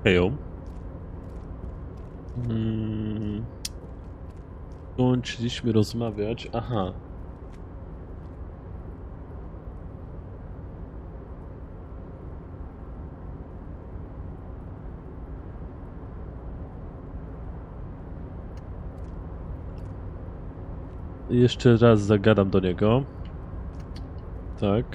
Hejo. Kończyliśmy rozmawiać. Aha. Jeszcze raz zagadam do niego. Tak.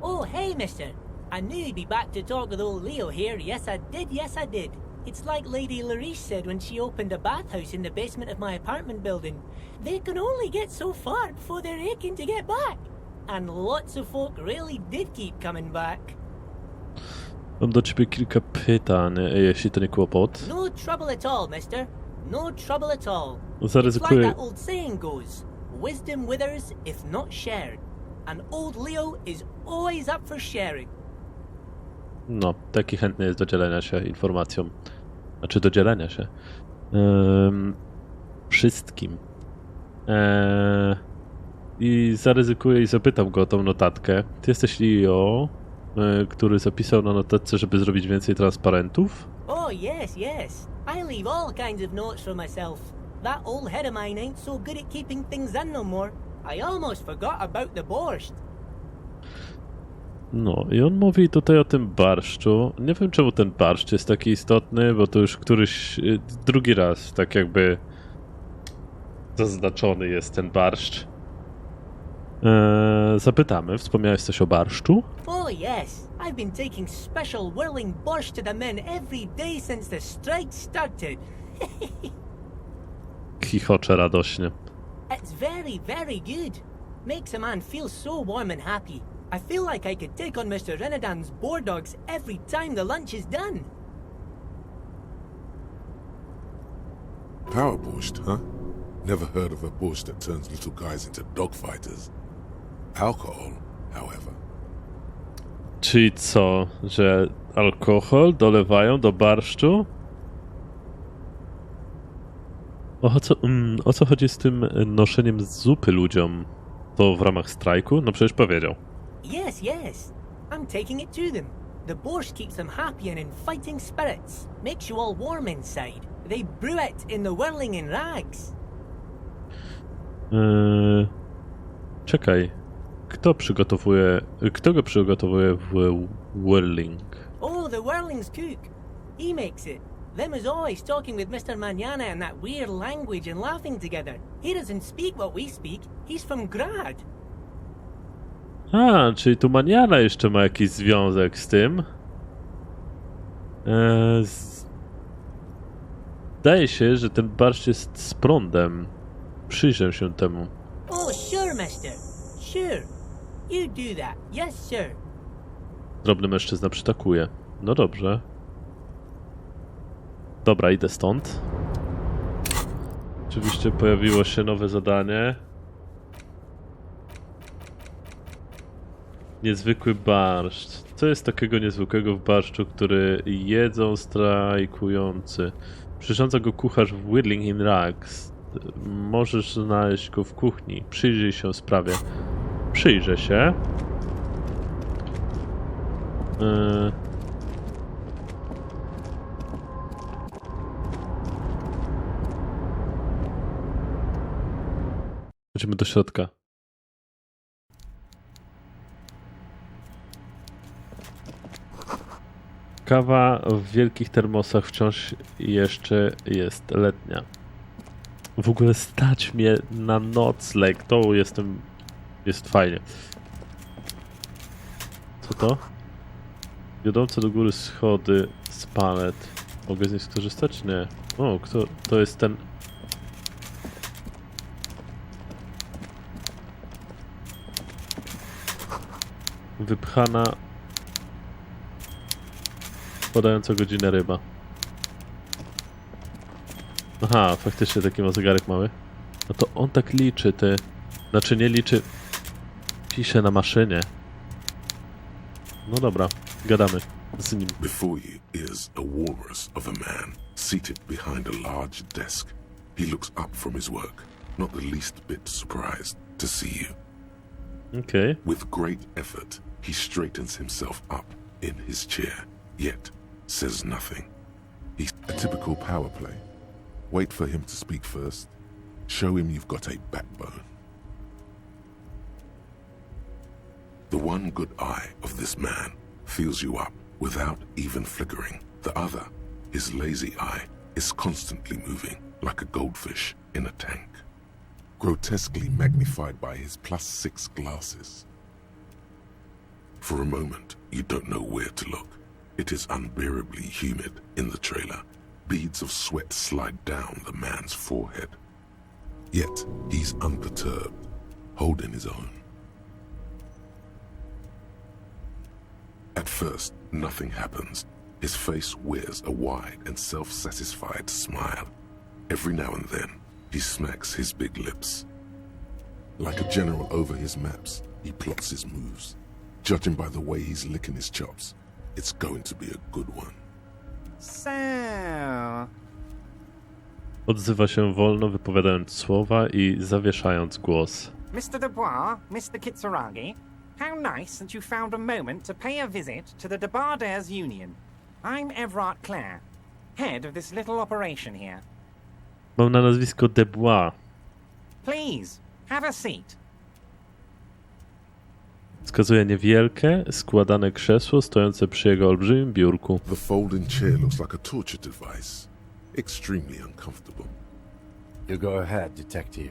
Oh, hey, mister. I knew you'd be back to talk with old Leo here. Yes, I did. Yes, I did. It's like Lady Larice said when she opened a bathhouse in the basement of my apartment building. They can only get so far before they're aching to get back. And lots of folk really did keep coming back. Mam do ciebie kilka pytań, jeśli to nie kłopot. No trouble at all, mister. No trouble at all. It's like Zaryzykuję. that old saying goes, wisdom withers if not shared. And old Leo is always up for sharing. No, taki chętny jest do dzielenia się informacją. Znaczy do dzielenia się. Wszystkim. I zaryzykuję i zapytam go o tą notatkę. Ty jesteś Leo, który zapisał na notatce, żeby zrobić więcej transparentów? Oh, yes, yes. I leave all kinds of notes for myself. That old head of mine ain't so good at keeping things in no more. I almost forgot about the borscht. No i on mówi tutaj o tym barszczu. Nie wiem, czemu ten barszcz jest taki istotny, bo to już któryś drugi raz tak jakby zaznaczony jest ten barszcz. Zapytamy, wspomniałeś coś o barszczu? Oh, yes. I've been taking special whirling borscht to the men every day since the strike started. Chichocze radośnie. It's very, very good. Makes a man feel so warm and happy. I feel like I could take on Mr. Renadan's boar dogs every time the lunch is done. Power borscht, huh? Never heard of a borscht that turns little guys into dogfighters. Alcohol, however. Czyli co, że alkohol dolewają do barszczu? O co chodzi z tym noszeniem zupy ludziom? To w ramach strajku? No przecież powiedział. Yes, yes. I'm taking it to them. The borscht keeps them happy and in fighting spirits. Makes you all warm inside. They brew it in the whirling in rags. Czekaj. Kto go przygotowuje w whirling? Oh, the whirling's cook. He makes it. Them is always talking with Mr. Manana in that weird language and laughing together. He doesn't speak what we speak. He's from Grad. A, czyli tu Maniana jeszcze ma jakiś związek z tym. Zdaje się, że ten barszcz jest z prądem. Przyjrzę się temu. Oh, sure, mister. Sure. You do that. Yes, sir. Drobny mężczyzna przytakuje. No dobrze. Dobra, idę stąd. Oczywiście pojawiło się nowe zadanie. Niezwykły barszcz. Co jest takiego niezwykłego w barszczu, który jedzą strajkujący? Przyrządza go kucharz w Whirling in Rags. Możesz znaleźć go w kuchni. Przyjrzyj się sprawie. Przyjrzę się. Chodźmy do środka. Kawa w wielkich termosach wciąż jeszcze jest letnia. W ogóle stać mnie na nocleg. To jest fajnie. Co to? Wiodące do góry schody z palet. Mogę z nich skorzystać? Nie. O, kto? To jest ten... Wypchana... podająca godzinę ryba. Aha, faktycznie taki ma zegarek mały. No to on tak liczy, ty. Znaczy nie liczy... Pisze na maszynie. No dobra, gadamy z nim. Before you is a walrus of a man seated behind a large desk. He looks up from his work, not the least bit surprised to see you. Okay. With great effort, he straightens himself up in his chair, yet says nothing. He's a typical power play. Wait for him to speak first. Show him you've got a backbone. The one good eye of this man fills you up without even flickering. The other, his lazy eye, is constantly moving like a goldfish in a tank, grotesquely magnified by his +6 glasses. For a moment, you don't know where to look. It is unbearably humid in the trailer. Beads of sweat slide down the man's forehead. Yet, he's unperturbed, holding his own. At first, nothing happens. His face wears a wide and self-satisfied smile. Every now and then, he smacks his big lips. Like a general over his maps, he plots his moves. Judging by the way he's licking his chops, it's going to be a good one. So... Odzywa się wolno, wypowiadając słowa i zawieszając głos. Mr. Dubois, Mr. Kitsuragi, how nice that you found a moment to pay a visit to the Debardairs Union. I'm Everard Clare, head of this little operation here. Mam na nazwisko Dubois. Please, have a seat. Wskazuje niewielkie, składane krzesło stojące przy jego olbrzymim biurku. The folding chair looks like a torture device. Extremely uncomfortable. You go ahead, detective.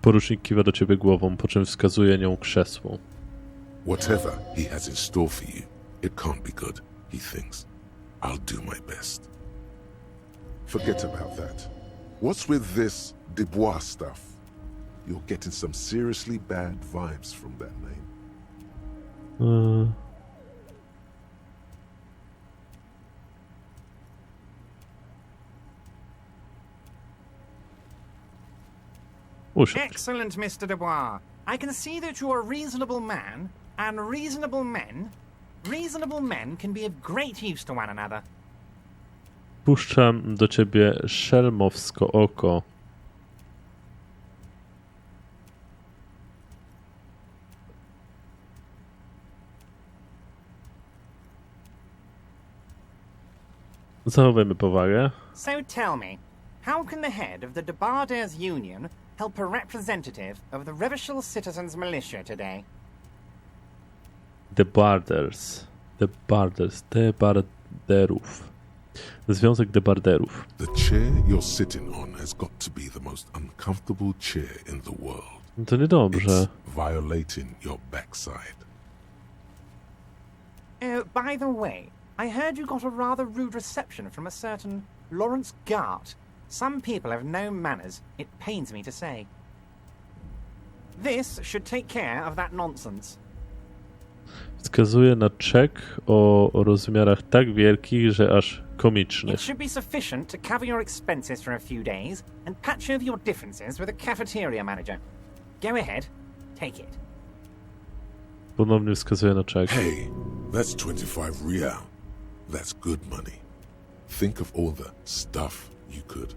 Porucznik kiwa do ciebie głową, po czym wskazuje nią krzesło. Whatever he has in store for you, it can't be good, he thinks. I'll do my best. Forget about that. What's with this Dubois stuff? You're getting some seriously bad vibes from that name. Excellent, Mr. Dubois. I can see that you're a reasonable man, and reasonable men can be of great use to one another. Puszczam do ciebie szelmowsko oko. Zachowajmy powagę. So tell me, how can the head of the Debardairs Union help a representative of the Revachol Citizens Militia today? Debarderów. Związek debarderów. The chair you're sitting on has got to be the most uncomfortable chair in the world. To niedobrze. It's violating your backside. Oh, by the way, I heard you got a rather rude reception from a certain Lawrence Gart. Some people have no manners, it pains me to say. This should take care of that nonsense. Wskazuje na czek o rozmiarach tak wielkich, że aż komicznych. It should be sufficient to cover your expenses for a few days and patch over your differences with a cafeteria manager. Go ahead, take it. Ponownie wskazuje na czek. Hey, that's 25 real. That's good money. Think of all the stuff you could.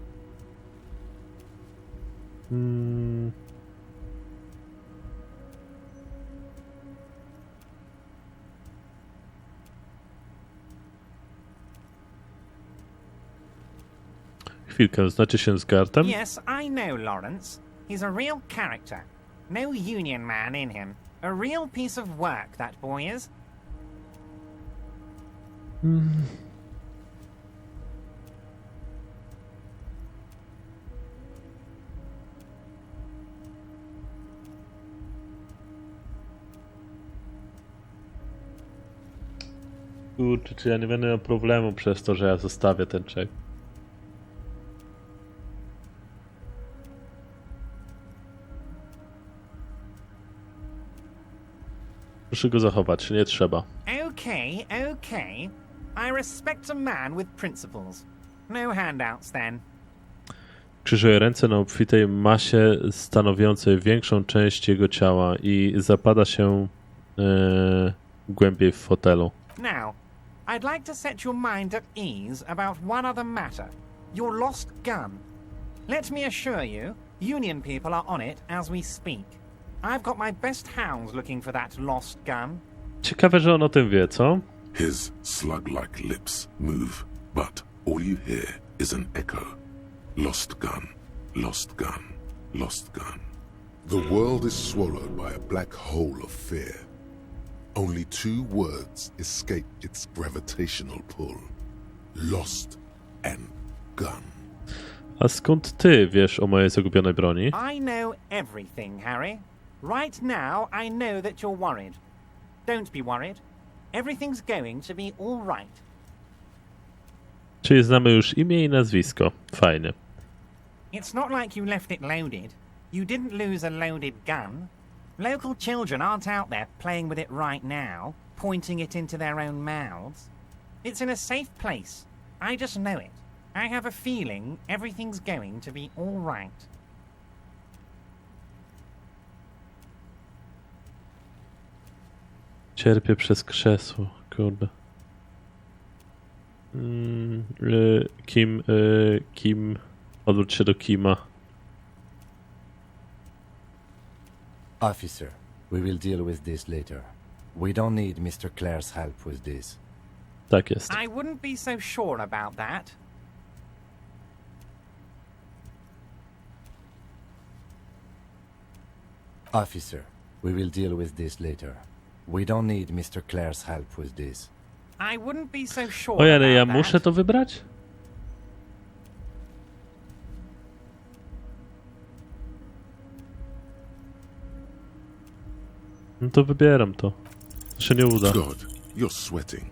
Chwilkę, znacie się z Gartem? Yes, I know Lawrence. He's a real character. No union man in him. A real piece of work, that boy is. Kurczę, czy ja nie będę miał problemu przez to, że ja zostawię ten czek. Muszę go zachować, nie trzeba. Okay. I respect a man with principles. No handouts then. Krzyżuje ręce na obfitej masie stanowiącej większą część jego ciała i zapada się głębiej w fotelu. Now, I'd like to set your mind at ease about one other matter. Your lost gun. Let me assure you, Union people are on it as we speak. I've got my best hounds looking for that lost gun. Ciekawe, że on o tym wie, co? His slug-like lips move, but all you hear is an echo. Lost gun, lost gun, lost gun. The world is swallowed by a black hole of fear. Only 2 words escape its gravitational pull. Lost and gun. A skąd ty wiesz o mojej zagubionej broni? I know everything, Harry. Right now, I know that you're worried. Don't be worried. Everything's going to be all right. Czyli znamy już imię i nazwisko. Fajnie. It's not like you left it loaded. You didn't lose a loaded gun. Local children aren't out there playing with it right now, pointing it into their own mouths. It's in a safe place. I just know it. I have a feeling everything's going to be all right. Cierpię przez krzesło, kurde. Kim? Odwróć się do Kima. Officer, we will deal with this later. We don't need Mr. Clare's help with this. Tak jest. I wouldn't be so sure about that. Officer, we will deal with this later. We don't need Mr. Clare's help with this. I wouldn't be so sure Oj, ale ja about muszę that. to wybrać? No to wybieram to. To się nie uda. God, you're sweating.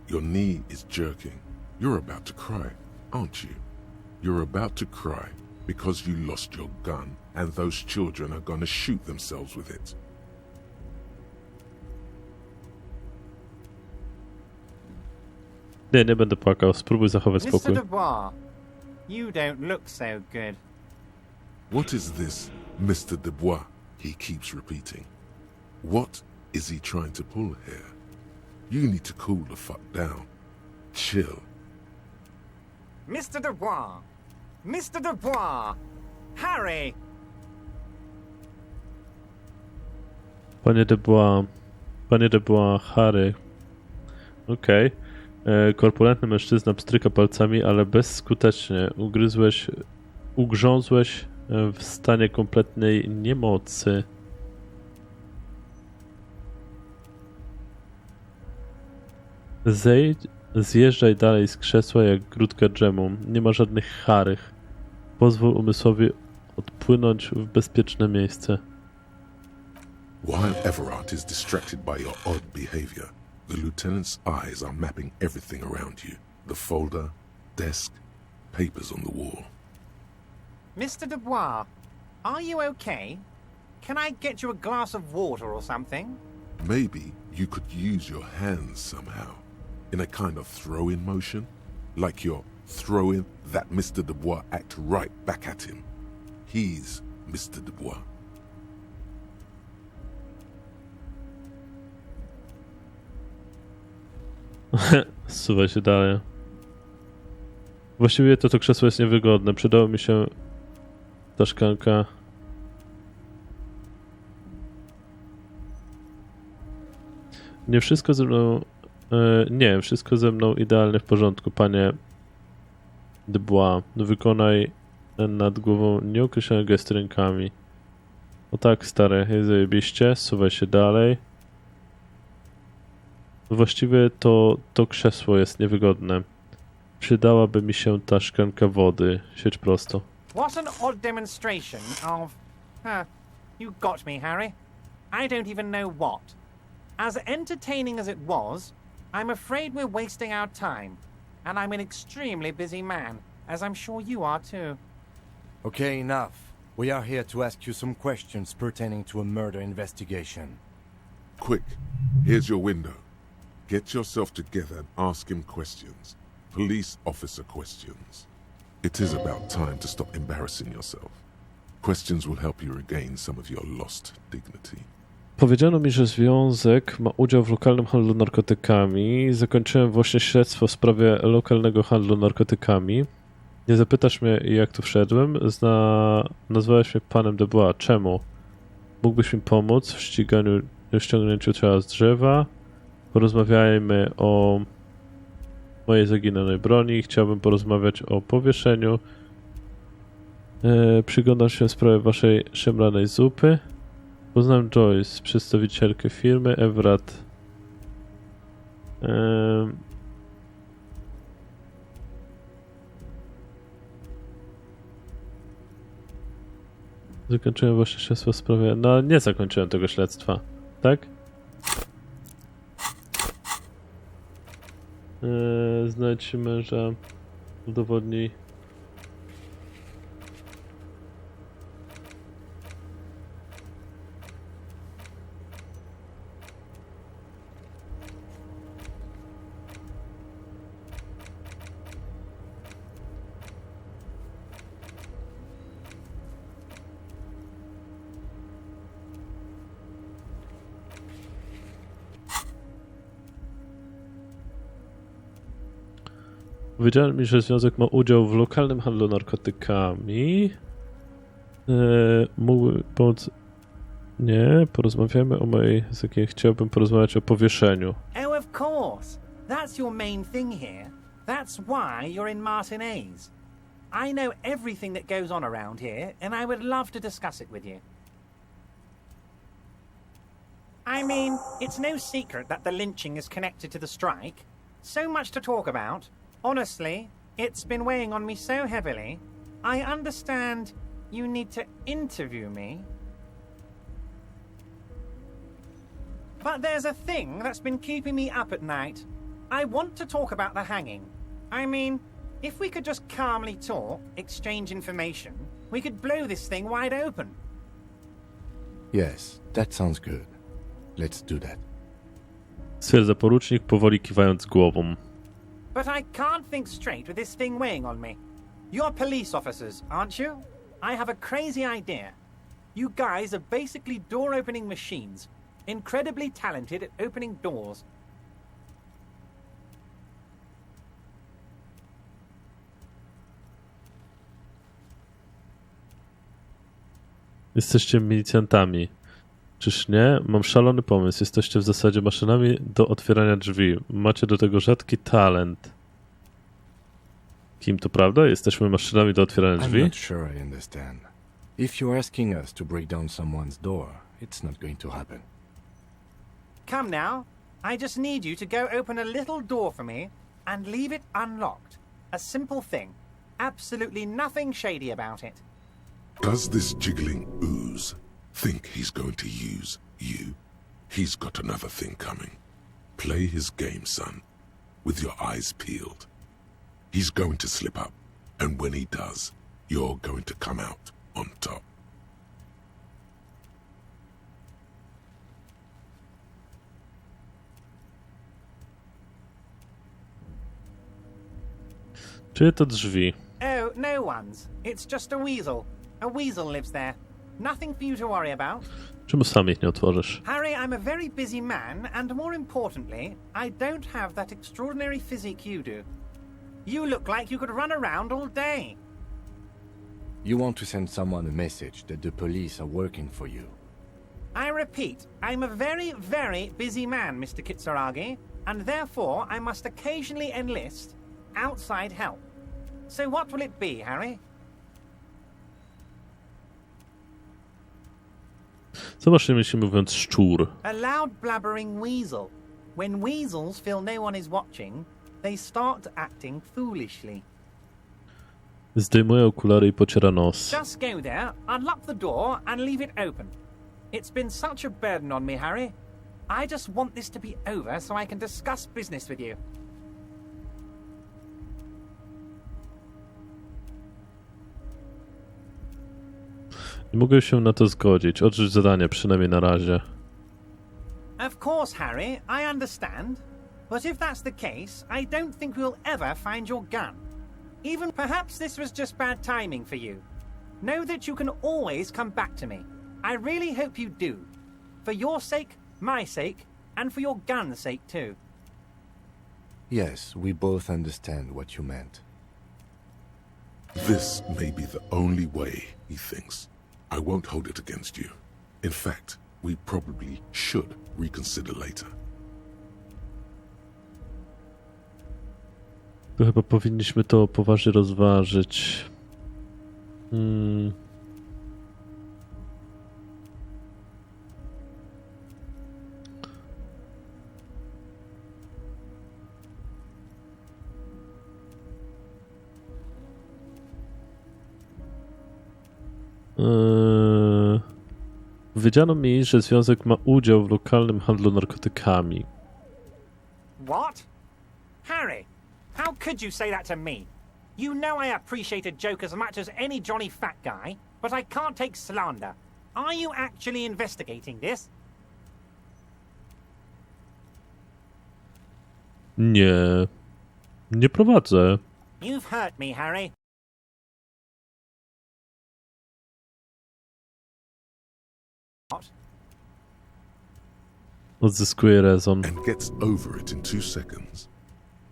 Your knee is jerking. You're about to cry, aren't you? You're about to cry because you lost your gun and those children are gonna shoot themselves with it. Nie będę płakał. Spróbuj zachować spokój. Mr. Dubois, you don't look so good. What is this, Mr. Dubois? He keeps repeating. What is he trying to pull here? You need to cool the fuck down. Chill. Mr. Dubois! Mr. Dubois! Harry! Panie Dubois, Harry. Okej. Korpulentny mężczyzna pstryka palcami, ale bezskutecznie. Ugrzązłeś w stanie kompletnej niemocy. Zjeżdżaj dalej z krzesła jak grudka dżemu. Nie ma żadnych charych. Pozwól umysłowi odpłynąć w bezpieczne miejsce. While Everard is distracted by your odd behavior, the lieutenant's eyes are mapping everything around you. The folder, desk, papers on the wall. Mr. Dubois, are you okay? Can I get you a glass of water or something? Maybe you could use your hands somehow, in a kind of throw-in motion, like you're throwing that Mr. Dubois act right back at him. He's Mr. Dubois. Zsuwa się dalej. Właściwie to krzesło jest niewygodne. Przydało mi się ta szklanka. Nie wszystko ze mną... nie, wszystko ze mną idealnie w porządku, panie Dubois. Wykonaj nad głową nieokreślone gesty rękami. O tak, stary, jest zajebiście. Zsuwaj się dalej. Właściwie to krzesło jest niewygodne. Przydałaby mi się ta szklanka wody. Siedź prosto. What an odd demonstration of... you got me, Harry. I don't even know what. As entertaining as it was, I'm afraid we're wasting our time. And I'm an extremely busy man, as I'm sure you are too. Okay, enough. We are here to ask you some questions pertaining to a murder investigation. Quick, here's your window. Get yourself together and ask him questions. Police officer questions. It is about time to stop embarrassing yourself. Questions will help you regain some of your lost dignity. Powiedziano mi, że związek ma udział w lokalnym handlu narkotykami. Zakończyłem właśnie śledztwo w sprawie lokalnego handlu narkotykami. Nie zapytasz mnie, jak tu wszedłem? Nazwałeś mnie panem Dubois. Czemu? Mógłbyś mi pomóc w ściągnięciu ciała z drzewa? Porozmawiajmy o mojej zaginionej broni. Chciałbym porozmawiać o powieszeniu. Przyglądam się sprawie waszej szemranej zupy. Poznam Joyce, przedstawicielkę firmy Evrat. Zakończyłem właśnie śledztwo w sprawie... No, nie zakończyłem tego śledztwa, tak? Znajdź męża, udowodnij. Powiedziałem mi, że związek ma udział w lokalnym handlu narkotykami. Mógłby pomóc... Nie, porozmawiamy o mojej... Z jakiej chciałbym porozmawiać o powieszeniu. Oh, of course. That's your main thing here. That's why you're in Martinez. I know everything that goes on around here, and I would love to discuss it with you. I mean, it's no secret that the lynching is connected to the strike. So much to talk about. Honestly, it's been weighing on me so heavily. I understand you need to interview me. But there's a thing that's been keeping me up at night. I want to talk about the hanging. I mean, if we could just calmly talk, exchange information, we could blow this thing wide open. Yes, that sounds good. Let's do that. Stwierdza porucznik, powoli kiwając głową. But I can't think straight with this thing weighing on me. You're police officers, aren't you? I have a crazy idea. You guys are basically door-opening machines. Incredibly talented at opening doors. Jesteście milicjantami. Czyż nie? Mam szalony pomysł. Jesteście w zasadzie maszynami do otwierania drzwi. Macie do tego rzadki talent. Kim to prawda? Jesteśmy maszynami do otwierania I'm drzwi? not sure I understand. If you're asking us to break down someone's door, it's not going to happen. Come now. I just need you to go open a little door for me and leave it unlocked. A simple thing. Absolutely nothing shady about it. Does this jiggling ooze think he's going to use you? He's got another thing coming. Play his game, son, with your eyes peeled. He's going to slip up, and when he does, you're going to come out on top. Czyje to drzwi? Oh, no one's. It's just a weasel. A weasel lives there. Nothing for you to worry about. Czemu sam ich nie otworzysz? Harry, I'm a very busy man, and more importantly, I don't have that extraordinary physique you do. You look like you could run around all day. You want to send someone a message that the police are working for you. I repeat, I'm a very, very busy man, Mr. Kitsuragi, and therefore I must occasionally enlist outside help. So what will it be, Harry? Zobaczmy, jeśli mówiąc szczur. A loud blabbering weasel. When weasels feel no one is watching, they start acting foolishly. Zdejmuje okulary i pociera nos. Just go there, unlock the door, and leave it open. It's been such a burden on me, Harry. I just want this to be over so I can discuss business with you. Nie mogę się na to zgodzić. Odrzuć zadanie, przynajmniej na razie. Of course, Harry, I understand. But if that's the case, I don't think we'll ever find your gun. Even perhaps this was just bad timing for you. Know that you can always come back to me. I really hope you do. For your sake, my sake, and for your gun's sake too. Yes, we both understand what you meant. This may be the only way, he thinks. I won't hold it against you. In fact, we probably should reconsider later. To chyba powinniśmy to poważnie rozważyć. Powiedziano mi, że związek ma udział w lokalnym handlu narkotykami. What? Harry, how could you say that to me? You know I appreciate a joke as much as any jolly fat guy, but I can't take slander. Are you actually investigating this? Nie. Nie prowadzę. You've hurt me, Harry. What? Odzyskuję rezon. And gets over it in 2 seconds.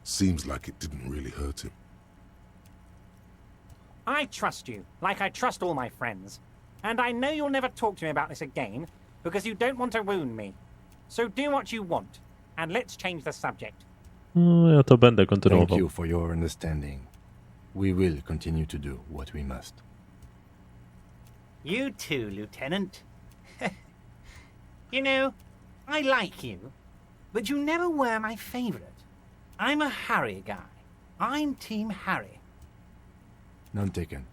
Seems like it didn't really hurt him. I trust you, like I trust all my friends. And I know you'll never talk to me about this again, because you don't want to wound me. So do what you want, and let's change the subject. No, ja to będę Thank kontynuował. you for your understanding. We will continue to do what we must. You too, Lieutenant. You know, I like you, but you never were my favorite. I'm a Harry guy. I'm Team Harry. None taken.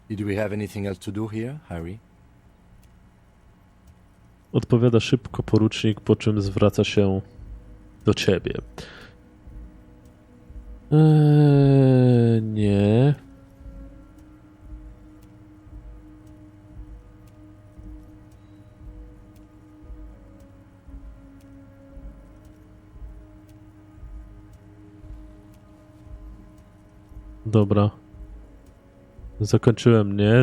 Did we have anything else to do here, Harry? Odpowiada szybko porucznik, po czym zwraca się do ciebie. Nie. Dobra. Zakończyłem, nie?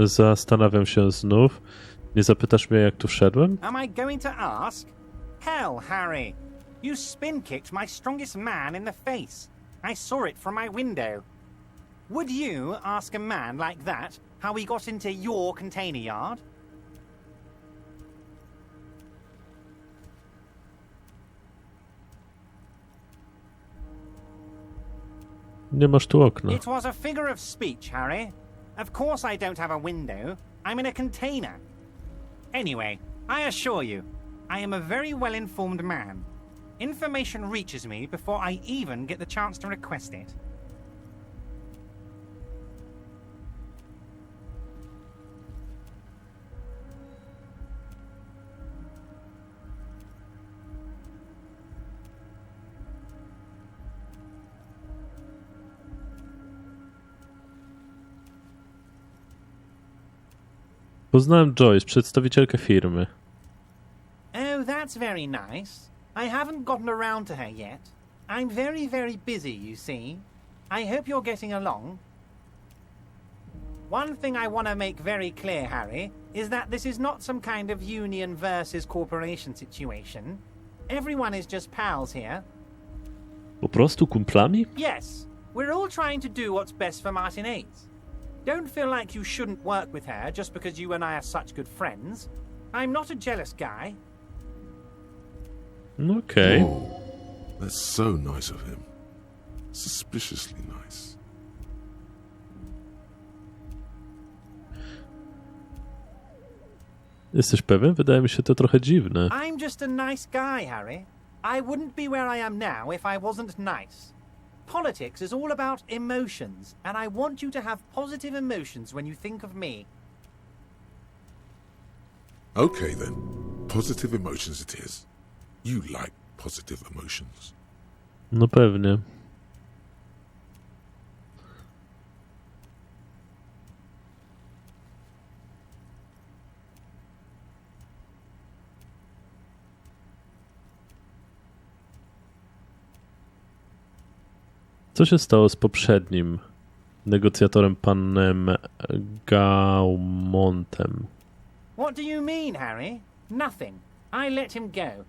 Zastanawiam się znów. Nie zapytasz mnie, jak tu wszedłem? Am I going to ask? Hell, Harry. You spin-kicked my strongest man in the face. I saw it from my window. Would you ask a man like that how he got into your container yard? Nie masz tu okna. It was a figure of speech, Harry. Of course I don't have a window. I'm in a container. Anyway, I assure you, I am a very well-informed man. Information reaches me before I even get the chance to request it. Poznałem Joyce, przedstawicielkę firmy. Oh, that's very nice. I haven't gotten around to her yet. I'm very, very busy, you see. I hope you're getting along. One thing I want to make very clear, Harry, is that this is not some kind of union versus corporation situation. Everyone is just pals here. Po prostu kumplami? Yes, we're all trying to do what's best for Martinez. Don't feel like you shouldn't work with her just because you and I are such good friends. I'm not a jealous guy. Okej. Oh, that's so nice of him. Suspiciously nice. Jesteś pewien? Wydaje mi się to trochę dziwne. I'm just a nice guy, Harry. I wouldn't be where I am now if I wasn't nice. Politics is all about emotions, and I want you to have positive emotions when you think of me. Okay then. Positive emotions it is. You like positive emotions. No pewnie. Co się stało z poprzednim negocjatorem, panem Gaumontem? What do you mean, Harry? Nothing. I let him go.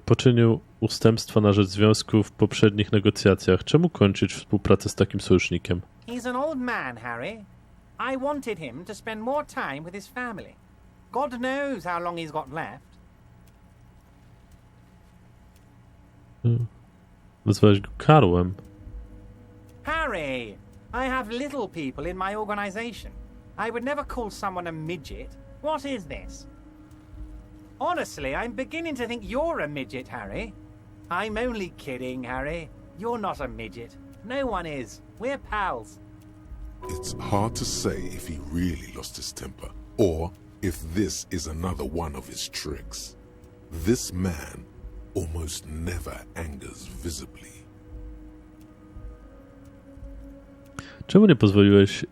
Poczynił ustępstwa na rzecz związku w poprzednich negocjacjach. Czemu kończyć współpracę z takim sojusznikiem? He's an old man, Harry. I wanted him to spend more time with his family. God knows how long he's got left. Nazwałeś go Karłem. Harry! I have little people in my organization. I would never call someone a midget. What is this? Honestly, I'm beginning to think you're a midget, Harry. I'm only kidding, Harry. You're not a midget. No one is. We're pals. It's hard to say if he really lost his temper, or if this is another one of his tricks. This man almost never angers visibly. Czemu nie pozwoliłeś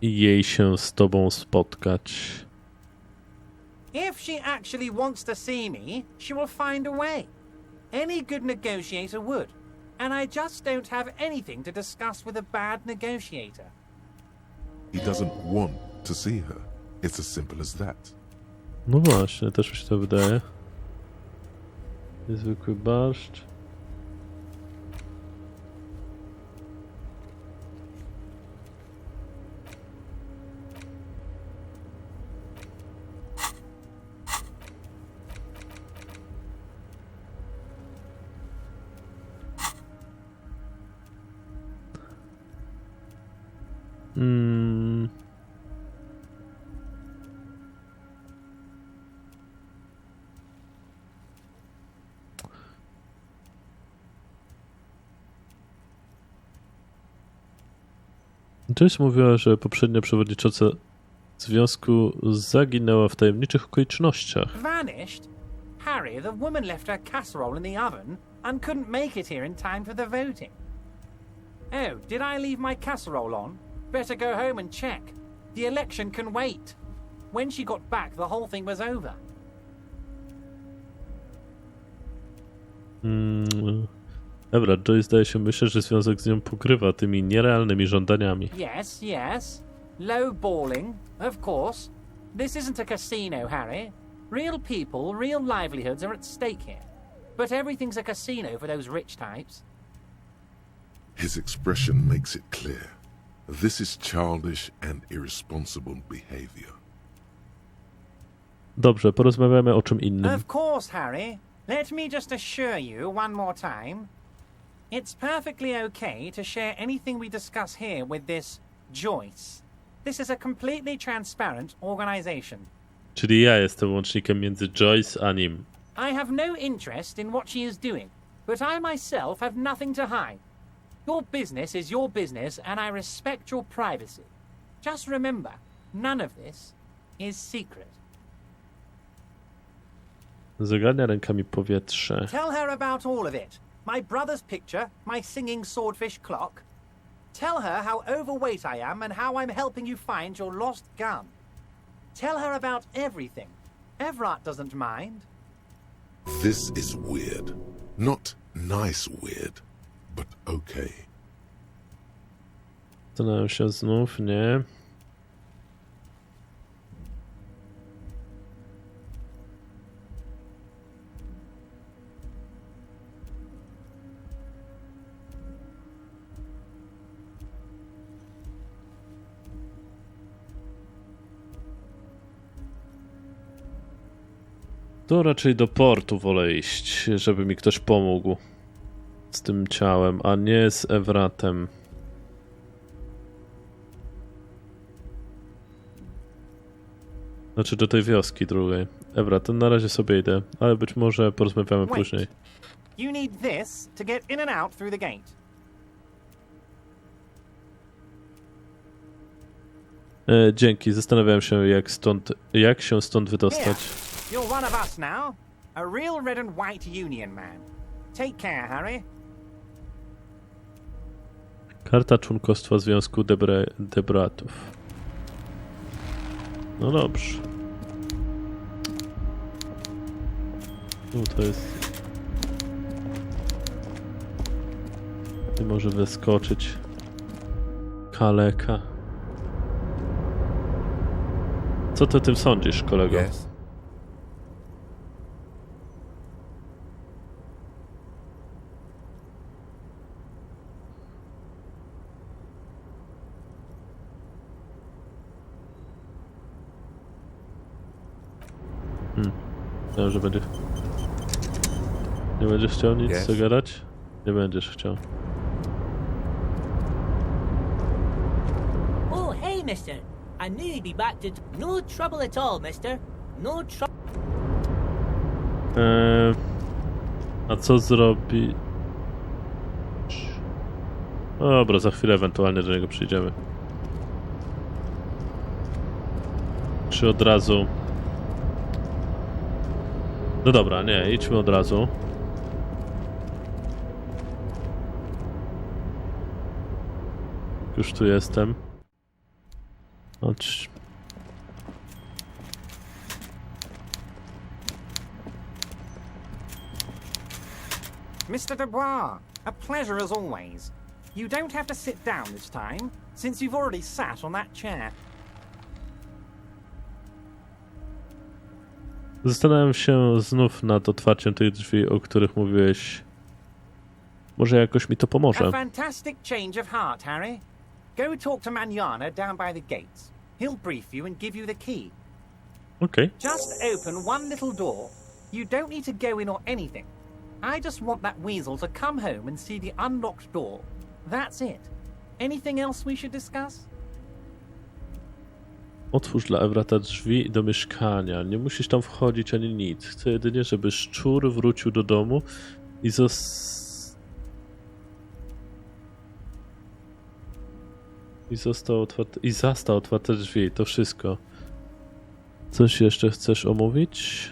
jej się z tobą spotkać? If she actually wants to see me, she will find a way. Any good negotiator would. And I just don't have anything to discuss with a bad negotiator. He doesn't want to see her. It's as simple as that. No właśnie, też mi się to wydaje. Niezwykły barszcz. Joyce mówiła, że poprzednia przewodnicząca związku zaginęła w tajemniczych okolicznościach. Vanished? Harry, the woman left her casserole in the oven and couldn't make it here in time for the voting. Oh, did I leave my casserole on? Better go home and check. The election can wait. When she got back, the whole thing was over. Dobra, Joyce zdaje się myśleć, że związek z nią pokrywa tymi nierealnymi żądaniami. Yes, yes. Low balling, of course. This isn't a casino, Harry. Real people, real livelihoods are at stake here. But everything's a casino for those rich types. His expression makes it clear. This is childish and irresponsible behavior. Dobrze, porozmawiamy o czym innym. Of course, Harry. Let me just assure you one more time. It's perfectly okay to share anything we discuss here with this Joyce. This is a completely transparent organization. Czyli ja jestem łącznikiem między Joyce a nim. I have no interest in what she is doing, but I myself have nothing to hide. Your business is your business, and I respect your privacy. Just remember, none of this is secret. Zagarnia rękami powietrze. Tell her about all of it. My brother's picture, my singing swordfish clock. Tell her how overweight I am and how I'm helping you find your lost gun. Tell her about everything. Everett doesn't mind. This is weird. Not nice weird, but okay. Zastanawiam się znów, nie? To raczej do portu wolę iść, żeby mi ktoś pomógł z tym ciałem, a nie z Everettem. Znaczy do tej wioski drugiej. Everett, to na razie sobie idę, ale być może porozmawiamy później. You need this to get in and out through the gate. Dzięki, zastanawiałem się jak się stąd wydostać. You're one of us now. A real red and white union man. Take care, Harry. Karta członkostwa Związku Debratów. No dobrze. To jest... Nie może wyskoczyć. Kaleka. Co ty o tym sądzisz, kolego? Yes. Myślałem, że będzie... Nie będziesz chciał nic Yes. zagadać? Nie będziesz chciał. Oh, hey, mister. I knew you'd be back to... No trouble at all, mister. No trouble... A co zrobi... Dobra, za chwilę ewentualnie do niego przyjdziemy. Czy od razu... No dobra, nie, idźmy od razu. Już tu jestem. Chodź. Mr. Dubois, a pleasure as always. You don't have to sit down this time, since you've already sat on that chair. Zastanawiam się znów nad otwarciem tych drzwi, o których mówiłeś. Może jakoś mi to pomoże. A fantastic change of heart, Harry. Go talk to Manana down by the gates. He'll brief you and give you the key. Okej. Just open one little door. You don't need to go in or anything. I just want that weasel to come home and see the unlocked door. That's it. Anything else we should discuss? Otwórz dla Ewrata drzwi do mieszkania. Nie musisz tam wchodzić ani nic. Chcę jedynie, żeby szczur wrócił do domu i zastał otwarte drzwi. To wszystko. Coś jeszcze chcesz omówić?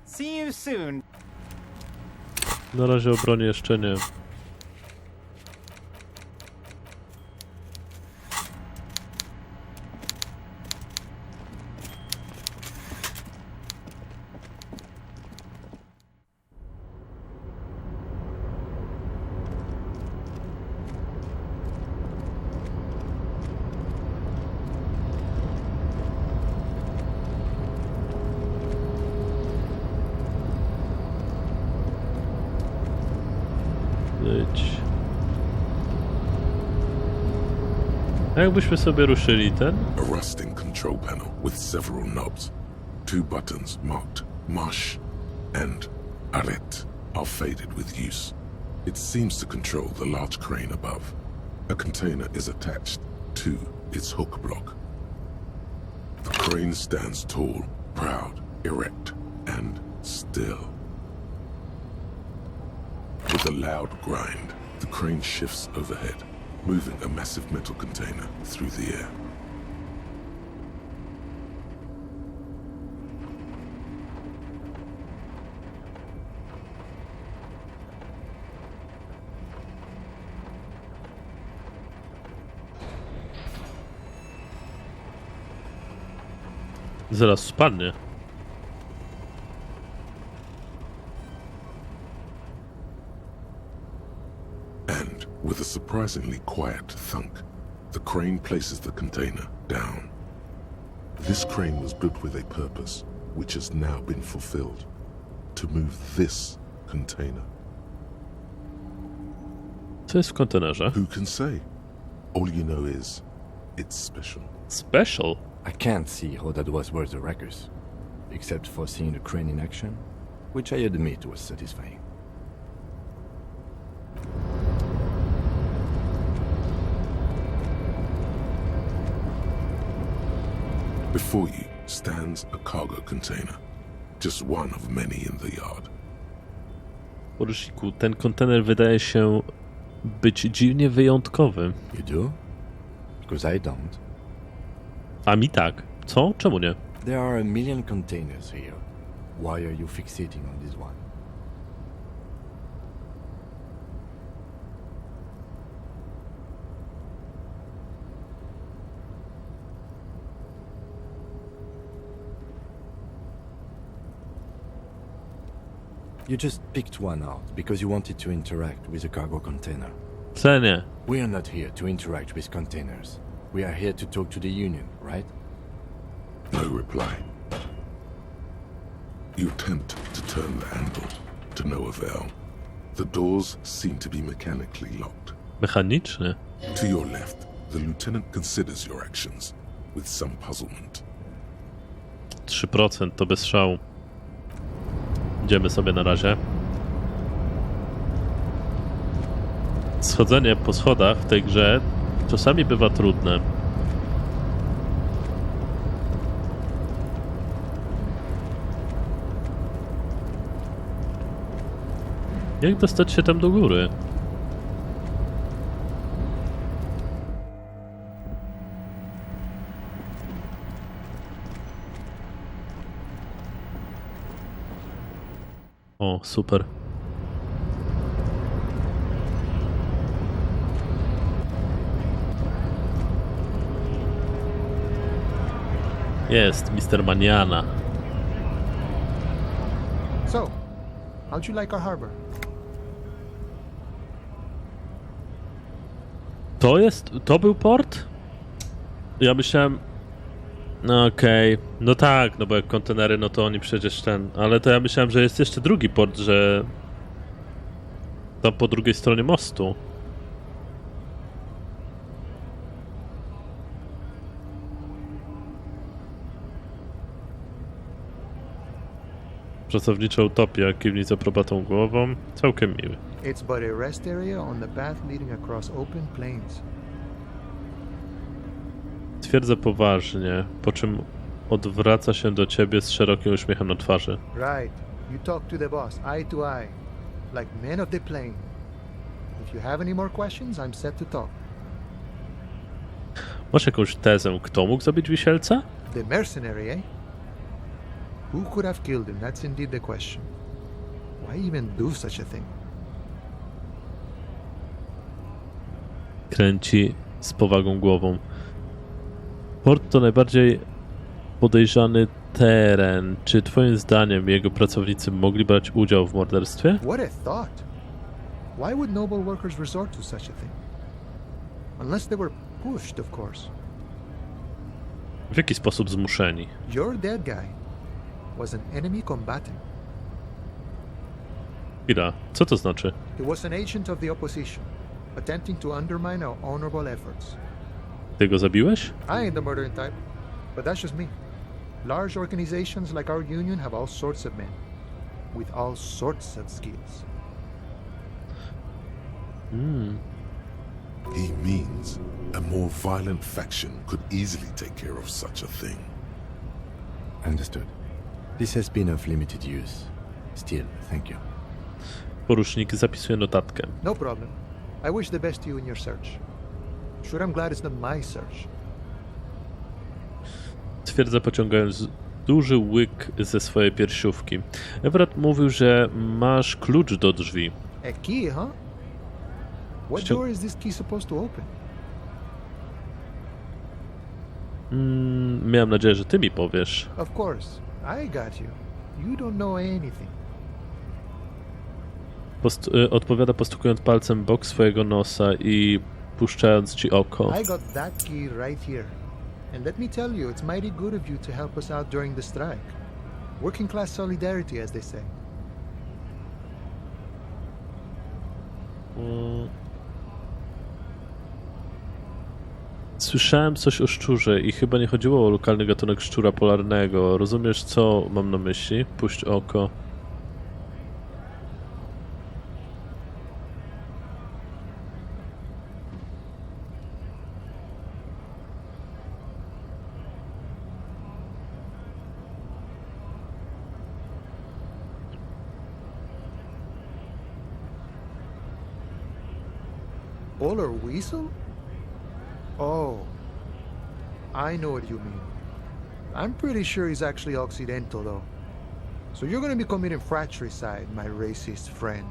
See you soon. Na razie o broni jeszcze nie. A jakbyśmy sobie ruszyli ten? A rusting control panel with several knobs. 2 buttons marked marche and arrête are faded with use. It seems to control the large crane above. A container is attached to its hook block. The crane stands tall, proud, erect, and still. With a loud grind, the crane shifts overhead, moving a massive metal container through the air. Zaraz spadnie. And, with a surprisingly quiet thunk, the crane places the container down. This crane was built with a purpose, which has now been fulfilled. To move this container. Co jest w kontenerze? Who can say? All you know is, it's special. Special? I can't see how that was worth the wreckers, except for seeing the crane in action, which I admit was satisfying. Before you stands a cargo container, just one of many in the yard. Poruczniku, ten kontener wydaje się być dziwnie wyjątkowy. You do? Because I don't. A mi tak. Co? Czemu nie? There are a million containers here. Why are you fixating on this one? You just picked one out because you wanted to interact with a cargo container. Cenię. We are not here to interact with containers. We are here to talk to the Union, right? No reply. You attempt to turn the handle, to no avail. The doors seem to be mechanically locked. Mechaniczny. To your left, the lieutenant considers your actions with some puzzlement. 3% to bez szału. Idziemy sobie na razie. Schodzenie po schodach w tej grze czasami bywa trudne. Jak dostać się tam do góry? O, super. Jest, Mr. Maniana. So, how'd you like our harbor? To był port? Ja myślałem... No okej, no tak, no bo jak kontenery, no to oni przecież ale to ja myślałem, że jest jeszcze drugi port, że... Tam po drugiej stronie mostu. Pracownicza utopia, kiwnica probatą głową. Całkiem miły. It's but a rest area on the path leading across open plains. Twierdzę poważnie, po czym odwraca się do ciebie z szerokim uśmiechem na twarzy. Right. You talk to the boss, eye to eye. Like men of the plain. If you have any more questions, I'm set to talk. Masz jakąś tezę, kto mógł zabić Wisielca? The mercenary, eh? Who could have killed him? That's indeed the question. Why even do such a thing? Kręci z powagą głową. Port to najbardziej podejrzany teren. Czy twoim zdaniem jego pracownicy mogli brać udział w morderstwie? What a thought! Why would noble workers resort to such a thing? Unless they were pushed, of course. W jaki sposób zmuszeni? Your dead guy was an enemy combatant. Chwila, co to znaczy? He was an agent of the opposition, attempting to undermine our honorable efforts. Ty go zabiłeś? I ain't the murdering type, but that's just me. Large organizations like our union have all sorts of men, with all sorts of skills. He means a more violent faction could easily take care of such a thing. Understood. This has been of limited use. Still, thank you. Porucznik zapisuje notatkę. No problem. I wish the best to you in your search. Sure, I'm glad it's not my search. Twierdzę, pociągając duży łyk ze swojej piersiówki. Everett mówił, że masz klucz do drzwi. A key, huh? What door is this key supposed to open? Miałem nadzieję, że ty mi powiesz. Of course. I got you. You don't know anything. Odpowiada, postukując palcem w bok swojego nosa i puszczając ci oko. I got that key right here. And let me tell you, it's mighty good of you to help us out during the strike. Working class solidarity, as they say. Słyszałem coś o szczurze i chyba nie chodziło o lokalny gatunek szczura polarnego. Rozumiesz, co mam na myśli? Puść oko. Polar weasel? Oh, I know what you mean. I'm pretty sure he's actually Occidental, though. So you're gonna be committing fratricide, my racist friend.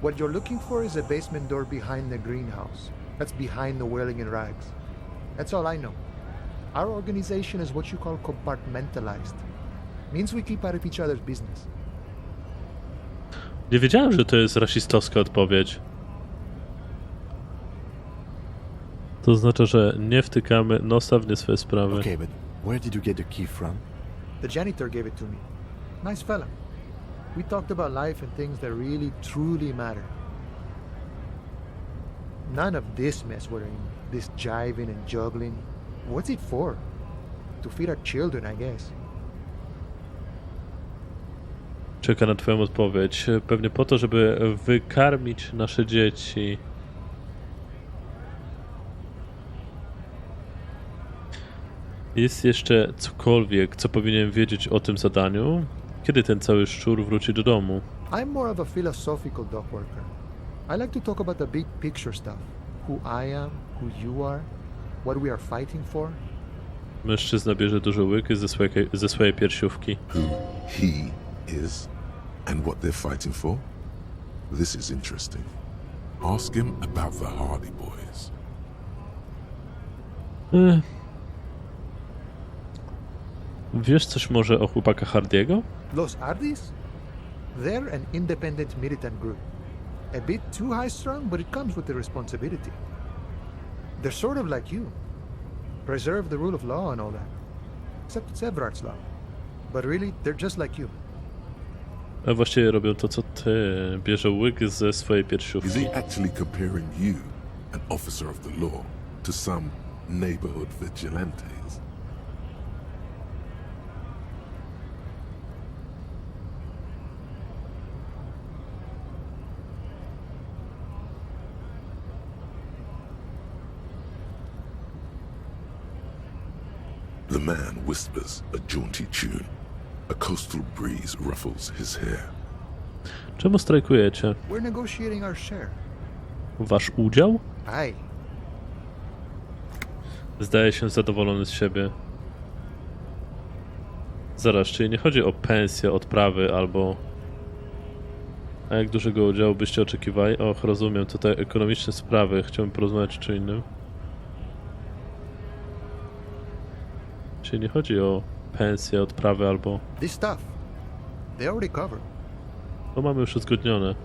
What you're looking for is a basement door behind the greenhouse. That's behind the whirling in rags. That's all I know. Our organization is what you call compartmentalized. Means we keep out of each other's business. Nie wiedziałem, że to jest rasistowska odpowiedź. To oznacza, że nie wtykamy nosa w nie swoje sprawy. Okay, but where did you get the key from? The janitor gave it to me. Nice fella. We talked about life and things that really, truly matter. None of this mess we're in, this jiving and juggling. What's it for? To feed our children, I guess. Czeka na twoją odpowiedź. Pewnie po to, żeby wykarmić nasze dzieci. Jest jeszcze cokolwiek, co powinienem wiedzieć o tym zadaniu? Kiedy ten cały szczur wróci do domu? I'm more of a philosophical dock worker. I like to talk about the big picture stuff. Who I am, who you are, what we are fighting for. Mężczyzna bierze duże łyky ze swojej piersiówki. Who he is and what they're fighting for? This is interesting. Ask him about the Hardy Boys. Wiesz coś może o chłopakach Hardiego? Los Hardys? They're an independent militant group. A bit too high-strung, but it comes with the responsibility. They're sort of like you. Preserve the rule of law and all that. Except it's Everard's law. But really, they're just like you. A właściwie robią to, co ty. Bierze łyk ze swojej Is piersiówki. he actually comparing you, an officer of the law, to some neighborhood vigilantes? The man whispers a jaunty tune. A coastal breeze ruffles his hair. Czemu strajkujecie? We're negotiating our share. Wasz udział? Aye. Zdaje się zadowolony z siebie. Zaraz, czyli nie chodzi o pensję, odprawy albo... A jak dużego udziału byście oczekiwali? Och, rozumiem, tutaj ekonomiczne sprawy. Chciałbym porozmawiać o czym innym. Czyli nie chodzi o pensję, odprawy albo... This stuff, they already covered. To mamy już uzgodnione.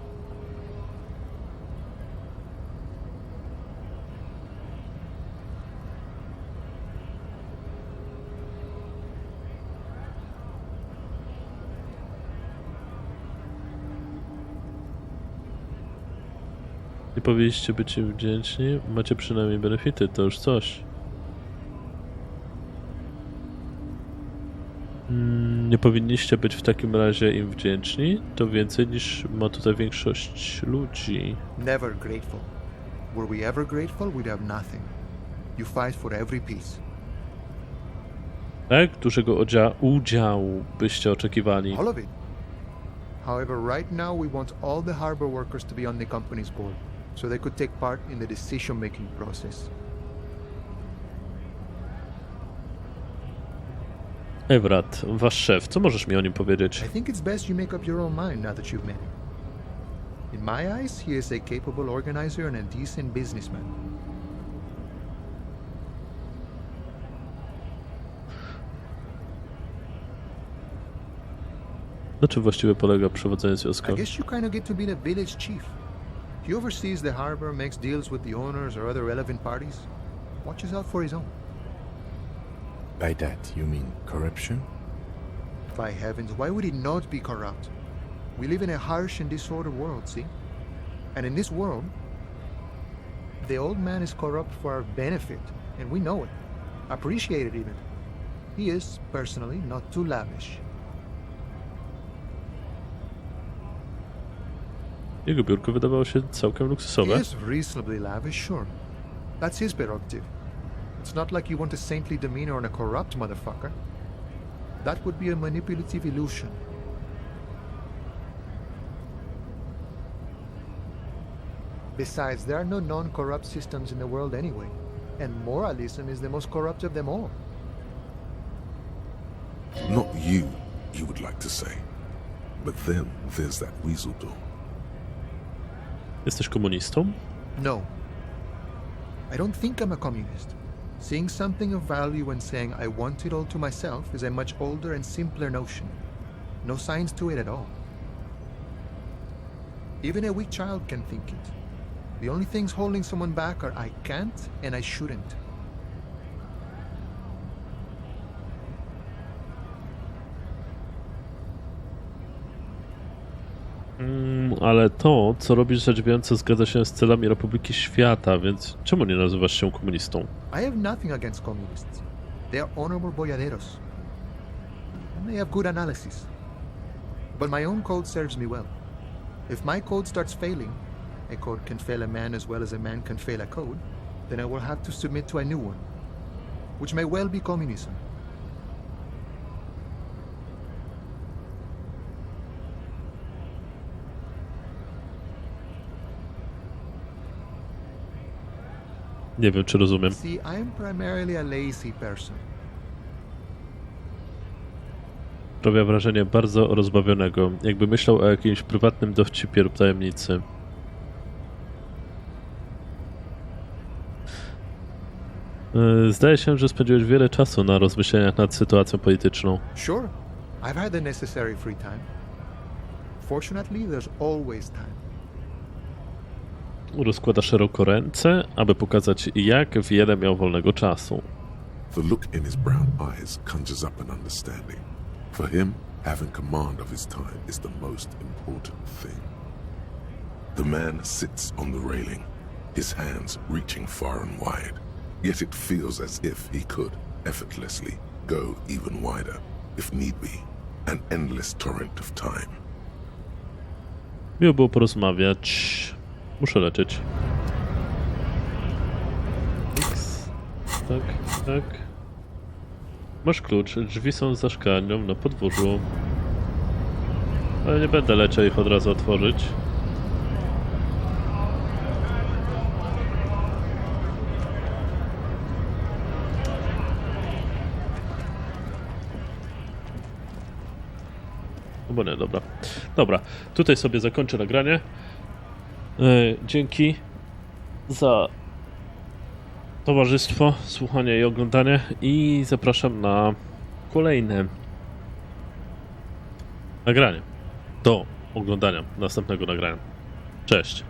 Nie powinniście być im wdzięczni. Macie przynajmniej benefity, to już coś. Nie powinniście być w takim razie im wdzięczni. To więcej niż ma tutaj większość ludzi. Never grateful. Were we ever grateful, we'd have nothing. You fight for every piece. Jak dużego udziału byście oczekiwali? All of it. However, right now we want all the harbor workers to be on the company's board, so they could take part in the decision-making process. Everard, wasz szef, co możesz mi o nim powiedzieć? I think it's best you make up your own mind now that you've met him. In my eyes, he is a capable organizer and a decent businessman. Na czym właściwie polega przewodzenie I związkowe? guess you kind of get to be the village chief. He oversees the harbor, makes deals with the owners or other relevant parties, watches out for his own. By that, you mean corruption? By heavens, why would he not be corrupt? We live in a harsh and disordered world, see? And in this world, the old man is corrupt for our benefit, and we know it. Appreciate it even. He is, personally, not too lavish. Jego biurko wydawało się całkiem He luksusowe. is reasonably lavish, sure. That's his prerogative. It's not like you want a saintly demeanor on a corrupt motherfucker. That would be a manipulative illusion. Besides, there are no non-corrupt systems in the world anyway, and moralism is the most corrupt of them all. Not you, you would like to say. But then there's that weasel door. Jesteś komunistą? No. I don't think I'm a communist. Seeing something of value and saying I want it all to myself is a much older and simpler notion. No science to it at all. Even a weak child can think it. The only things holding someone back are I can't and I shouldn't. Ale to, co robisz zadziwiająco, zgadza się z celami Republiki Świata, więc czemu nie nazywasz się komunistą? I have nothing against communists. They are honorable boyaderos. And they have good analysis. But my own code serves me well. If my code starts failing, a code can fail a man as well as a man can fail a code, then I will have to submit to a new one, which may well be communism. Nie wiem, czy rozumiem. See, I am primarily a lazy person. Sprawia wrażenie bardzo rozbawionego, jakby myślał o jakimś prywatnym dowcipie lub tajemnicy. Zdaje się, że spędziłeś wiele czasu na rozmyśleniach nad sytuacją polityczną. Sure, I've had the necessary free time. Fortunately, there's always time. Rozkłada szeroko ręce, aby pokazać, jak wiele miał wolnego czasu. The look in his brown eyes conjures up an understanding. For him, having command of his time is the most important thing. The man sits on the railing, his hands reaching far and wide. Yet it feels as if he could, effortlessly, go even wider, if need be, an endless torrent of time. Miło było porozmawiać. Muszę leczyć. X. Tak, tak. Masz klucz, drzwi są za szklarnią na podwórzu. Ale nie będę leciał ich od razu otworzyć. No bo nie, dobra. Dobra, tutaj sobie zakończę nagranie. Dzięki za towarzystwo, słuchanie i oglądanie i zapraszam na kolejne nagranie. Do oglądania następnego nagrania. Cześć.